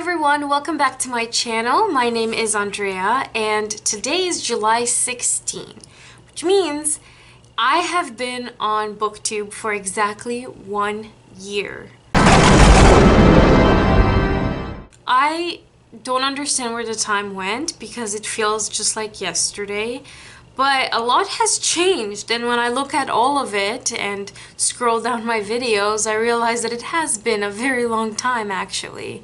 everyone, welcome back to my channel. My name is Andrea and today is July 16, which means I have been on Booktube for exactly 1 year. I don't understand where the time went because it feels just like yesterday, but a lot has changed, and when I look at all of it and scroll down my videos, I realize that it has been a very long time actually.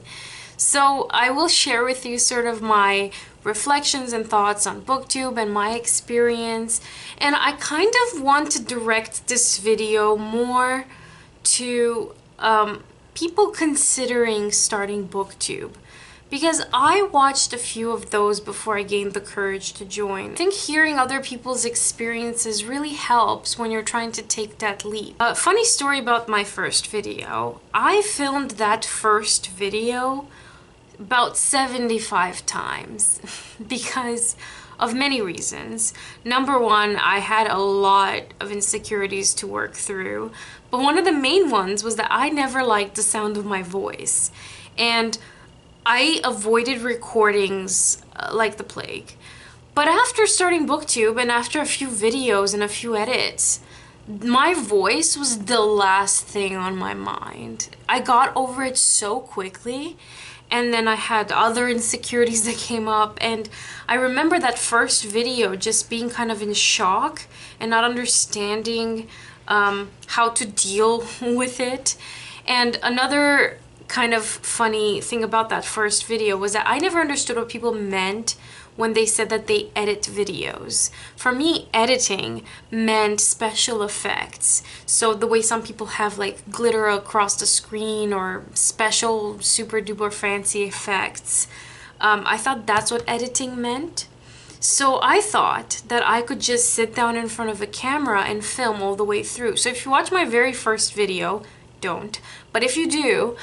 So I will share with you sort of my reflections and thoughts on Booktube and my experience, and I kind of want to direct this video more to people considering starting Booktube, because I watched a few of those before I gained the courage to join. I think hearing other people's experiences really helps when you're trying to take that leap. A funny story about my first video. I filmed that first video about 75 times because of many reasons. Number one, I had a lot of insecurities to work through, but one of the main ones was that I never liked the sound of my voice, and I avoided recordings like the plague. But after starting Booktube and after a few videos and a few edits, my voice was the last thing on my mind. I got over it so quickly, and then I had other insecurities that came up, and I remember that first video just being kind of in shock and not understanding how to deal with it. And another kind of funny thing about that first video was that I never understood what people meant when they said that they edit videos. For me, editing meant special effects. So the way some people have like glitter across the screen or special super duper fancy effects. I thought that's what editing meant. So I thought that I could just sit down in front of a camera and film all the way through. So if you watch my very first video, don't, but if you do,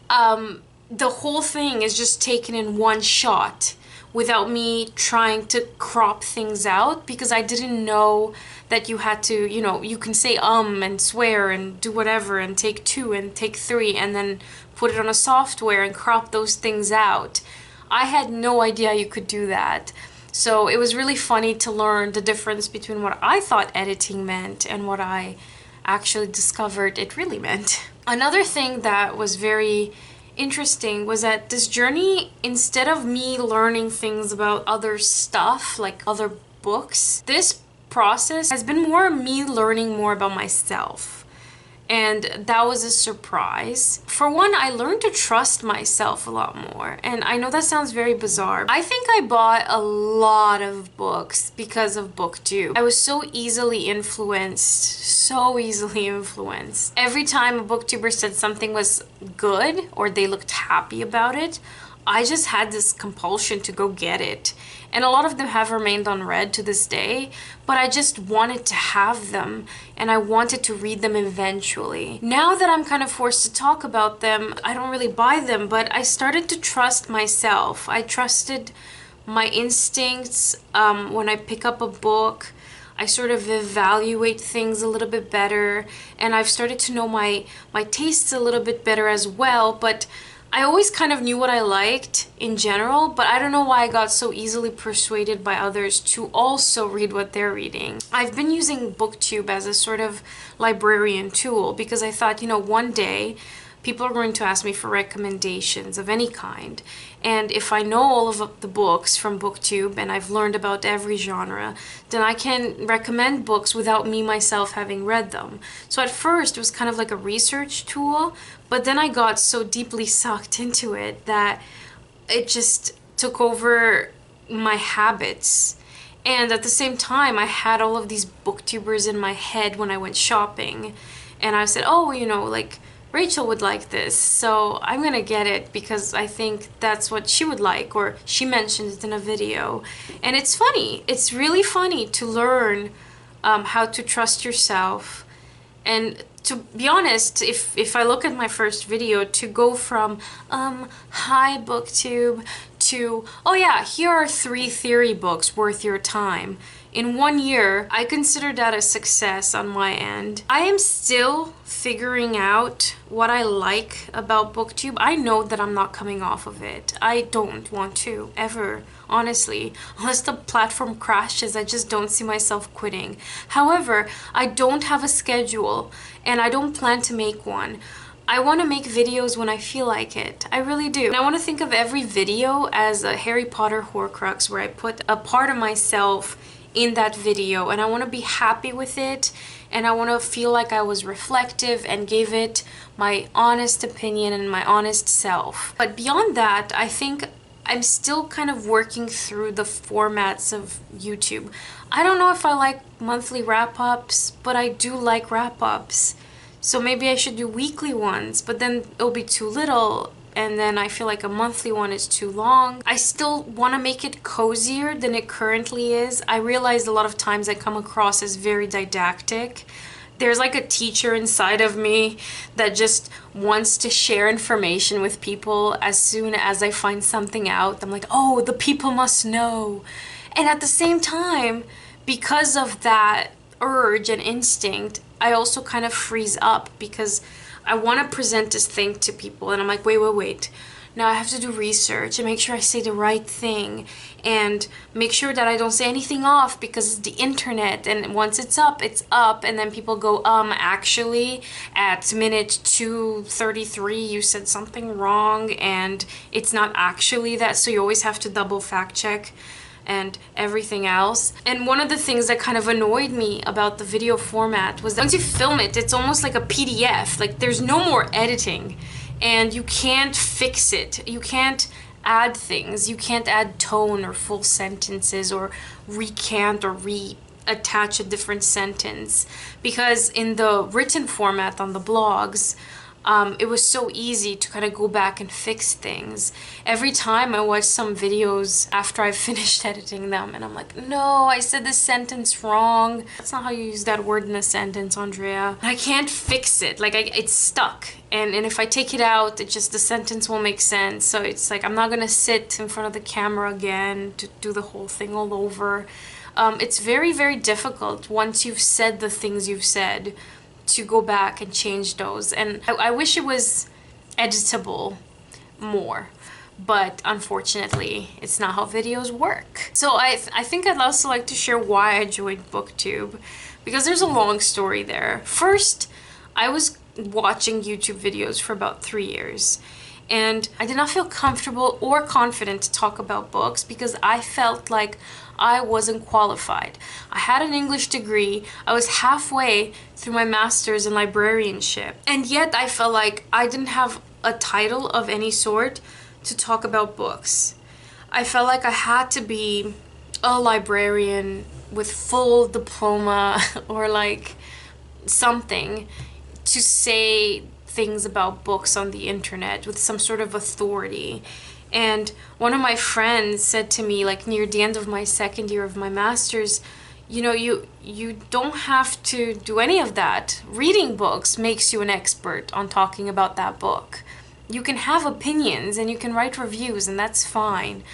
the whole thing is just taken in one shot without me trying to crop things out, because I didn't know that you had to, you know, you can say and swear and do whatever and take 2 and take 3 and then put it on a software and crop those things out. I had no idea you could do that. So it was really funny to learn the difference between what I thought editing meant and what I actually discovered it really meant. Another thing that was very interesting was that this journey, instead of me learning things about other stuff like other books, this process has been more me learning more about myself. And that was a surprise. For one, I learned to trust myself a lot more. And I know that sounds very bizarre. I think I bought a lot of books because of Booktube. I was so easily influenced, Every time a booktuber said something was good or they looked happy about it, I just had this compulsion to go get it. And a lot of them have remained unread to this day, but I just wanted to have them and I wanted to read them eventually. Now that I'm kind of forced to talk about them, I don't really buy them, but I started to trust myself. I trusted my instincts. When I pick up a book, I sort of evaluate things a little bit better, and I've started to know my tastes a little bit better as well. But I always kind of knew what I liked in general, but I don't know why I got so easily persuaded by others to also read what they're reading. I've been using Booktube as a sort of librarian tool because I thought, you know, one day people are going to ask me for recommendations of any kind. And if I know all of the books from Booktube and I've learned about every genre, then I can recommend books without me myself having read them. So at first it was kind of like a research tool, but then I got so deeply sucked into it that it just took over my habits. And at the same time, I had all of these booktubers in my head when I went shopping. And I said, oh, you know, like, Rachel would like this, so I'm gonna get it because I think that's what she would like, or she mentioned it in a video. And it's funny, it's really funny to learn how to trust yourself. And to be honest, if I look at my first video, to go from hi Booktube to, oh yeah, here are 3 theory books worth your time. In 1 year, I consider that a success on my end. I am still figuring out what I like about Booktube. I know that I'm not coming off of it. I don't want to, ever. Honestly, unless the platform crashes, I just don't see myself quitting. However, I don't have a schedule and I don't plan to make one. I want to make videos when I feel like it. I really do. And I want to think of every video as a Harry Potter Horcrux where I put a part of myself in that video and I want to be happy with it and I want to feel like I was reflective and gave it my honest opinion and my honest self. But beyond that, I think I'm still kind of working through the formats of YouTube. I don't know if I like monthly wrap-ups, but I do like wrap-ups. So maybe I should do weekly ones, but then it'll be too little, and then I feel like a monthly one is too long. I still want to make it cozier than it currently is. I realize a lot of times I come across as very didactic. There's like a teacher inside of me that just wants to share information with people. As soon as I find something out, I'm like, oh, the people must know. And at the same time, because of that urge and instinct, I also kind of freeze up because I want to present this thing to people and I'm like, wait. Now I have to do research and make sure I say the right thing and make sure that I don't say anything off because it's the internet, and once it's up, and then people go, actually at minute 2:33 you said something wrong and it's not actually that, so you always have to double fact check and everything else. And one of the things that kind of annoyed me about the video format was that once you film it, it's almost like a PDF. Like there's no more editing and you can't fix it. You can't add things. You can't add tone or full sentences or recant or reattach a different sentence, because in the written format on the blogs, it was so easy to kind of go back and fix things. Every time I watch some videos after I've finished editing them and I'm like, no, I said this sentence wrong. That's not how you use that word in a sentence, Andrea. I can't fix it. Like it's stuck. And if I take it out, the sentence won't make sense. So it's like, I'm not gonna sit in front of the camera again to do the whole thing all over. It's very, very difficult once you've said the things you've said to go back and change those. And I wish it was editable more, but unfortunately it's not how videos work. So I think I'd also like to share why I joined Booktube, because there's a long story there. First, I was watching YouTube videos for about 3 years and I did not feel comfortable or confident to talk about books because I felt like I wasn't qualified. I had an English degree. I was halfway through my master's in librarianship, and yet I felt like I didn't have a title of any sort to talk about books. I felt like I had to be a librarian with full diploma or like something to say things about books on the internet with some sort of authority. And one of my friends said to me, like near the end of my second year of my master's, you know, you don't have to do any of that. Reading books makes you an expert on talking about that book. You can have opinions and you can write reviews, and that's fine.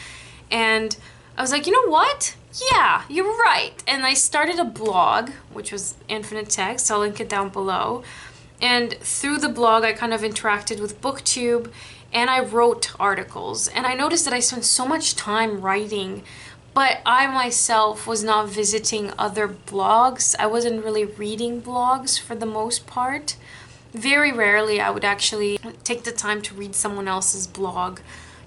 And I was like, you know what? Yeah, you're right. And I started a blog, which was Infinite Text. I'll link it down below. And through the blog, I kind of interacted with Booktube and I wrote articles. And I noticed that I spent so much time writing, but I myself was not visiting other blogs. I wasn't really reading blogs for the most part. Very rarely I would actually take the time to read someone else's blog,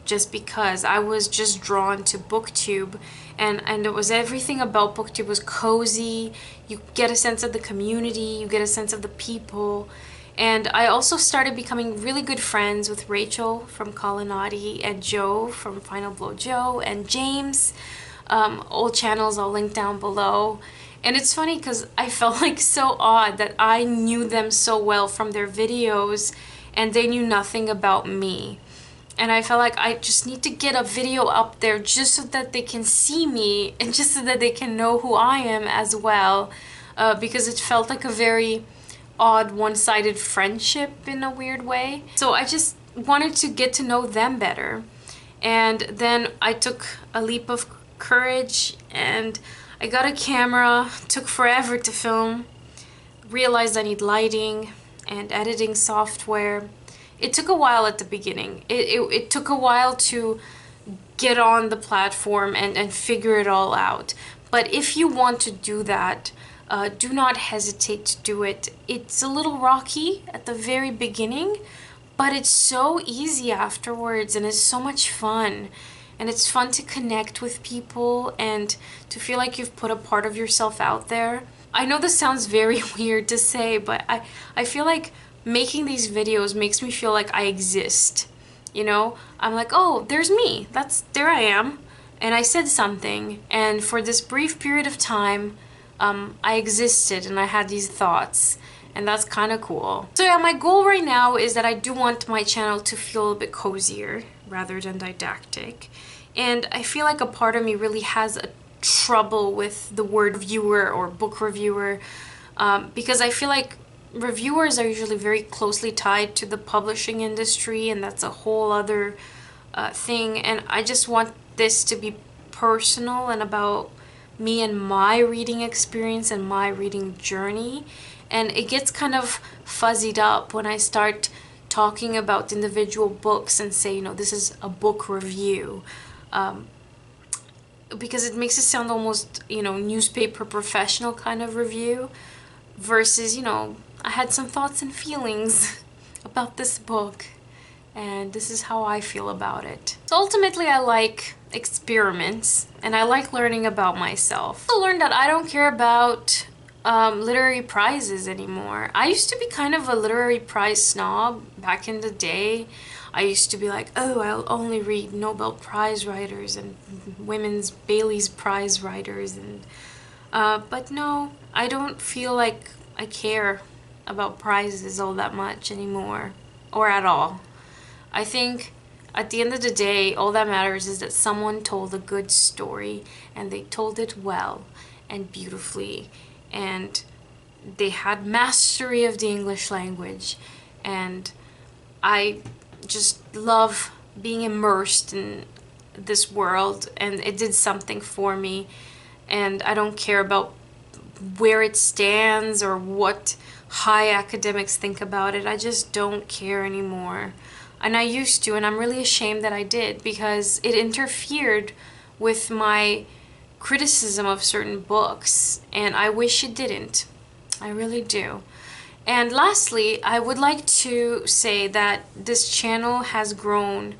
just because I was just drawn to Booktube, and it was everything about Booktube was cozy. You get a sense of the community, you get a sense of the people. And I also started becoming really good friends with Rachel from Colonnati and Joe from Final Blow Joe and James. All channels I'll link down below. And it's funny because I felt like so odd that I knew them so well from their videos and they knew nothing about me. And I felt like I just need to get a video up there just so that they can see me and just so that they can know who I am as well. Because it felt like a very odd one-sided friendship in a weird way. So I just wanted to get to know them better. And then I took a leap of courage and I got a camera. Took forever to film. Realized I need lighting and editing software. It took a while at the beginning. It took a while to get on the platform and figure it all out. But if you want to do that, do not hesitate to do it. It's a little rocky at the very beginning, but it's so easy afterwards and it's so much fun. And it's fun to connect with people and to feel like you've put a part of yourself out there. I know this sounds very weird to say, but I feel like making these videos makes me feel like I exist. You know, I'm like, oh, there's me. There I am. And I said something. And for this brief period of time, I existed and I had these thoughts. And that's kind of cool. So yeah, my goal right now is that I do want my channel to feel a bit cozier rather than didactic. And I feel like a part of me really has a trouble with the word viewer or book reviewer, because I feel like reviewers are usually very closely tied to the publishing industry, and that's a whole other thing. And I just want this to be personal and about me and my reading experience and my reading journey. And it gets kind of fuzzied up when I start talking about individual books and say, you know, this is a book review. Because it makes it sound almost, you know, newspaper professional kind of review versus, you know, I had some thoughts and feelings about this book and this is how I feel about it. So ultimately I like experiments and I like learning about myself. I also learned that I don't care about literary prizes anymore. I used to be kind of a literary prize snob back in the day. I used to be like, oh, I'll only read Nobel Prize writers and women's Bailey's Prize writers, and but no, I don't feel like I care about prizes all that much anymore, or at all. I think at the end of the day, all that matters is that someone told a good story and they told it well and beautifully, and they had mastery of the English language, and I just love being immersed in this world, and it did something for me. And I don't care about where it stands or what high academics think about it. I just don't care anymore. And I used to, and I'm really ashamed that I did, because it interfered with my criticism of certain books, and I wish it didn't. I really do. And lastly, I would like to say that this channel has grown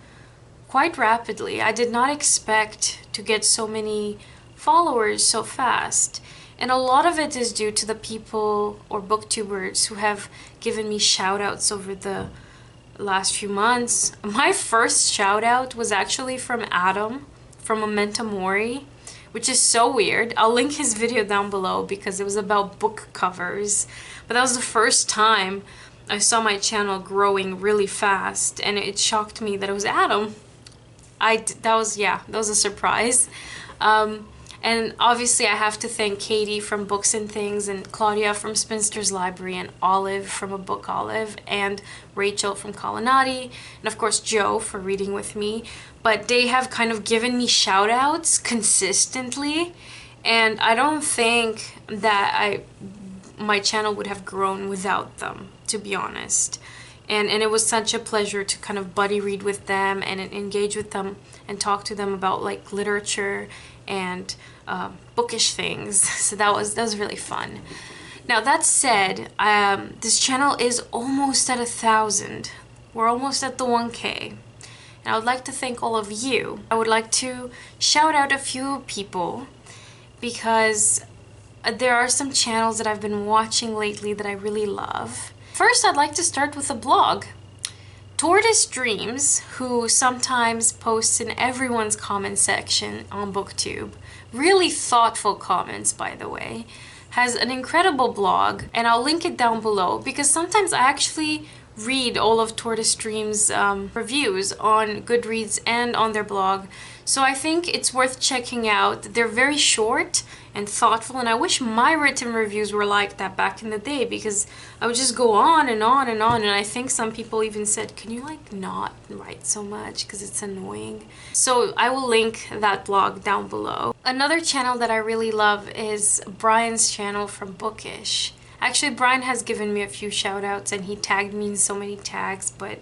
quite rapidly. I did not expect to get so many followers so fast. And a lot of it is due to the people or booktubers who have given me shoutouts over the last few months. My first shoutout was actually from Adam from Memento Mori, which is so weird. I'll link his video down below because it was about book covers. But that was the first time I saw my channel growing really fast, and it shocked me that it was Adam. That was a surprise. And obviously I have to thank Katie from Books and Things, and Claudia from Spinster's Library, and Olive from A Book Olive, and Rachel from Colonnati, and of course Joe for reading with me. But they have kind of given me shout outs consistently, and I don't think that my channel would have grown without them, to be honest. And it was such a pleasure to kind of buddy read with them and engage with them and talk to them about like literature and bookish things. So that was really fun. Now that said, this channel is almost at 1,000. We're almost at the 1K. And I would like to thank all of you. I would like to shout out a few people because there are some channels that I've been watching lately that I really love. First, I'd like to start with a blog. Tortoise Dreams, who sometimes posts in everyone's comment section on Booktube, really thoughtful comments by the way, has an incredible blog, and I'll link it down below because sometimes I actually read all of Tortoise Stream's reviews on Goodreads and on their blog. So I think it's worth checking out. They're very short and thoughtful, and I wish my written reviews were like that back in the day, because I would just go on and on and on, and I think some people even said, can you like not write so much because it's annoying? So I will link that blog down below. Another channel that I really love is Brian's channel from Bookish. Actually, Brian has given me a few shout outs and he tagged me in so many tags, but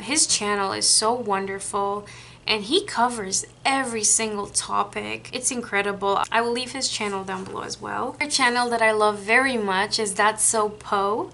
his channel is so wonderful and he covers every single topic. It's incredible. I will leave his channel down below as well. Another channel that I love very much is That's So Poe,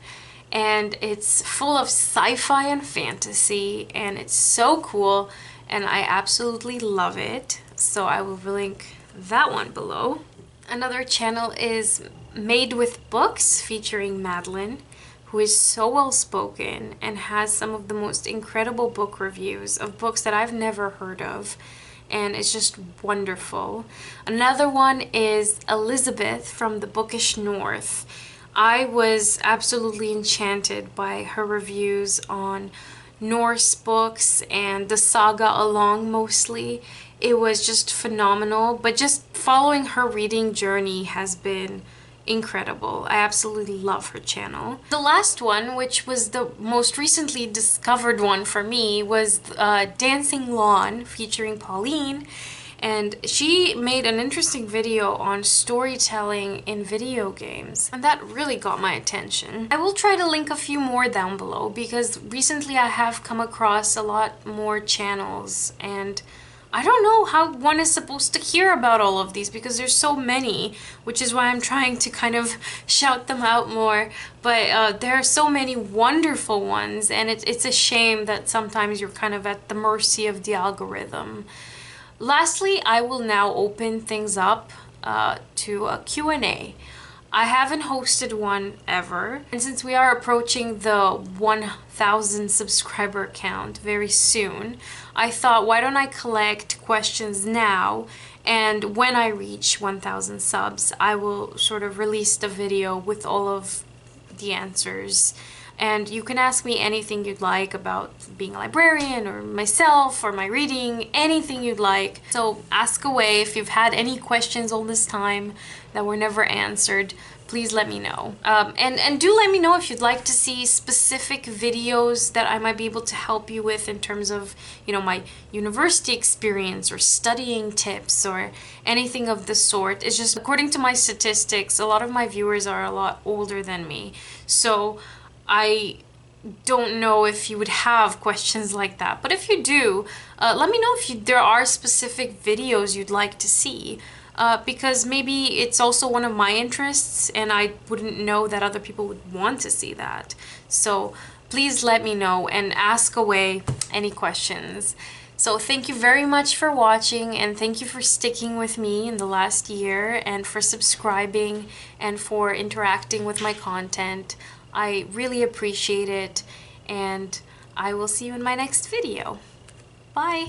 and it's full of sci-fi and fantasy, and it's so cool and I absolutely love it. So I will link that one below. Another channel is Made with Books featuring Madeline, who is so well spoken and has some of the most incredible book reviews of books that I've never heard of, and it's just wonderful. Another one is Elizabeth from the Bookish North. I was absolutely enchanted by her reviews on Norse books and the saga along mostly. It was just phenomenal, but just following her reading journey has been incredible. I absolutely love her channel. The last one, which was the most recently discovered one for me, was Dancing Lawn featuring Pauline, and she made an interesting video on storytelling in video games, and that really got my attention. I will try to link a few more down below because recently I have come across a lot more channels, and I don't know how one is supposed to hear about all of these because there's so many, which is why I'm trying to kind of shout them out more. But there are so many wonderful ones, and it's a shame that sometimes you're kind of at the mercy of the algorithm. Lastly, I will now open things up to a Q&A. I haven't hosted one ever, and since we are approaching the 1,000 subscriber count very soon, I thought, why don't I collect questions now, and when I reach 1,000 subs, I will sort of release the video with all of the answers. And you can ask me anything you'd like about being a librarian or myself or my reading, anything you'd like. So ask away. If you've had any questions all this time that were never answered, please let me know. And do let me know if you'd like to see specific videos that I might be able to help you with in terms of, you know, my university experience or studying tips or anything of the sort. It's just, according to my statistics, a lot of my viewers are a lot older than me. So I don't know if you would have questions like that, but if you do, let me know if there are specific videos you'd like to see, because maybe it's also one of my interests and I wouldn't know that other people would want to see that. So please let me know and ask away any questions. So thank you very much for watching, and thank you for sticking with me in the last year, and for subscribing and for interacting with my content. I really appreciate it, and I will see you in my next video. Bye!